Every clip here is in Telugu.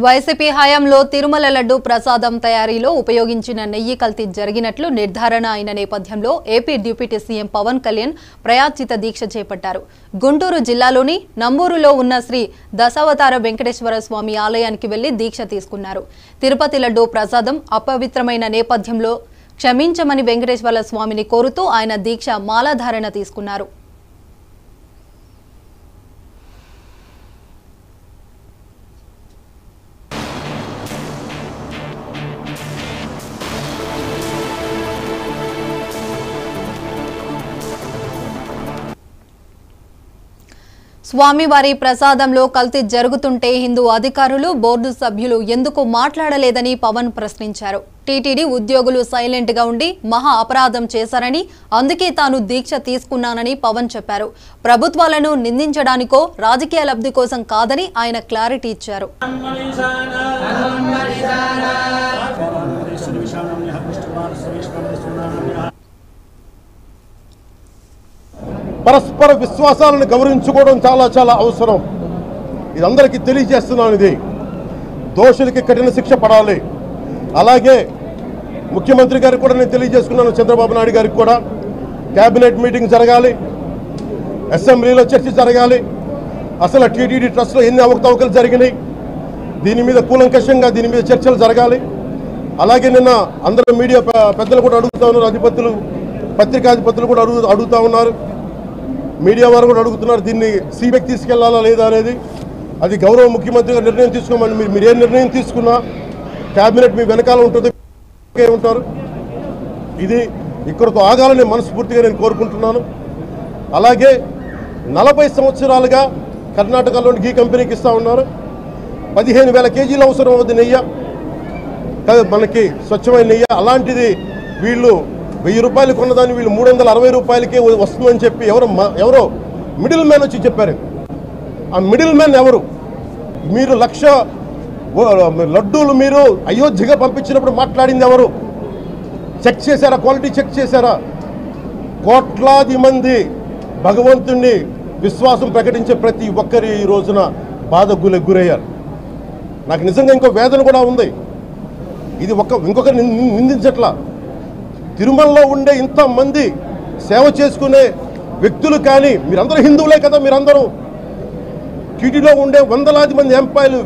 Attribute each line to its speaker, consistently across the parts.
Speaker 1: వైసీపీ హయాంలో తిరుమల లడ్డు ప్రసాదం తయారీలో ఉపయోగించిన నెయ్యి కల్తీ జరిగినట్లు నిర్ధారణ అయిన నేపథ్యంలో AP deputy CM Pawan Kalyan ప్రయాచిత దీక్ష చేపట్టారు. గుంటూరు జిల్లాలోని నంబూరులో ఉన్న శ్రీ దశావతార వెంకటేశ్వర స్వామి ఆలయానికి వెళ్లి దీక్ష తీసుకున్నారు. తిరుపతి లడ్డు ప్రసాదం అపవిత్రమైన నేపథ్యంలో క్షమించమని వెంకటేశ్వర స్వామిని కోరుతూ ఆయన దీక్ష మాలాధారణ తీసుకున్నారు. స్వామివారి ప్రసాదంలో కల్తీ జరుగుతుంటే హిందూ అధికారులు బోర్డు సభ్యులు ఎందుకు మాట్లాడలేదని పవన్ ప్రశ్నించారు. టీటీడీ ఉద్యోగులు సైలెంట్ గా ఉండి మహా అపరాధం చేశారని అందుకే తాను దీక్ష తీసుకున్నానని పవన్ చెప్పారు. ప్రభుత్వాలను నిందించడానికో రాజకీయ లబ్ధి కోసం కాదని ఆయన క్లారిటీ ఇచ్చారు.
Speaker 2: పరస్పర విశ్వాసాలను గౌరవించుకోవడం చాలా అవసరం. ఇది అందరికీ తెలియజేస్తున్నాను. ఇది దోషులకి కఠిన శిక్ష పడాలి. అలాగే ముఖ్యమంత్రి గారికి కూడా నేను తెలియజేసుకున్నాను. చంద్రబాబు నాయుడు గారికి కూడా కేబినెట్ మీటింగ్ జరగాలి, అసెంబ్లీలో చర్చ జరగాలి. అసలు టీటీడీ ట్రస్ట్లో ఎన్ని అవకతవకలు జరిగినాయి, దీని మీద కూలంకషంగా దీని మీద చర్చలు జరగాలి. అలాగే నిన్న అందరూ మీడియా పెద్దలు కూడా అడుగుతా ఉన్నారు, అధిపతులు పత్రికాధిపతులు కూడా అడుగుతూ ఉన్నారు, మీడియా వారు కూడా అడుగుతున్నారు, దీన్ని సీబీఐకి తీసుకెళ్లాలా లేదా అనేది. అది గౌరవ ముఖ్యమంత్రి గారు నిర్ణయం తీసుకోమని మీరు ఏ నిర్ణయం తీసుకున్నా కేబినెట్ మీ వెనకాల ఉంటుంది ఉంటారు. ఇది ఇక్కడతో ఆగాలని మనస్ఫూర్తిగా నేను కోరుకుంటున్నాను. అలాగే 40 సంవత్సరాలుగా కర్ణాటకలోని గీ కంపెనీకి ఇస్తూ ఉన్నారు. 15,000 కేజీలు అవసరం అవుతుంది నెయ్యి, మనకి స్వచ్ఛమైన నెయ్యి. అలాంటిది వీళ్ళు 1000 రూపాయలు కొన్నదాన్ని వీళ్ళు 360 రూపాయలకే వస్తుందని చెప్పి ఎవరో మిడిల్ మ్యాన్ వచ్చి చెప్పారు. ఆ మిడిల్ మ్యాన్ ఎవరు? మీరు 1,00,000 లడ్డూలు మీరు అయోధ్యగా పంపించినప్పుడు మాట్లాడింది ఎవరు? చెక్ చేశారా? క్వాలిటీ చెక్ చేశారా? కోట్లాది మంది భగవంతుణ్ణి విశ్వాసం ప్రకటించే ప్రతి ఒక్కరి ఈ రోజున బాధకు గురయ్యారు. నాకు నిజంగా ఇంకో వేదన కూడా ఉంది. ఇది ఇంకొకరు నిందించట్లా. తిరుమలలో ఉండే ఇంతమంది సేవ చేసుకునే వ్యక్తులు కానీ మీరందరూ హిందువులే కదా. మీరందరూ టీటీలో ఉండే వందలాది మంది ఎంప్లాయీలు,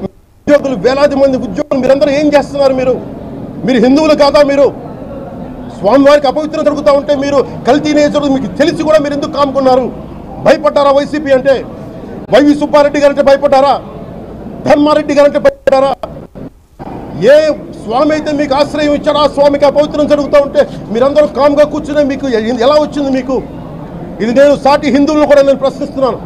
Speaker 2: ఉద్యోగులు, వేలాది మంది ఉద్యోగులు, మీరందరూ ఏం చేస్తున్నారు? మీరు హిందువులు కాదా? మీరు స్వామివారికి అపవిత్రం జరుగుతూ ఉంటే మీరు కల్తీ నేచరు మీకు తెలిసి కూడా మీరు ఎందుకు కాముకున్నారు? భయపడ్డారా? వైసీపీ అంటే వైవి సుబ్బారెడ్డి గారంటే భయపడ్డారా? ధర్మారెడ్డి గారంటే భయపడ్డారా? ఏ స్వామి అయితే మీకు ఆశ్రయం ఇచ్చారో ఆ స్వామికి అపవిత్రం జరుగుతూ ఉంటే మీరందరూ కామ్గా కూర్చునే మీకు ఎలా వచ్చింది? మీకు ఇది నేను సాటి హిందువులను కూడా నేను ప్రశ్నిస్తున్నాను.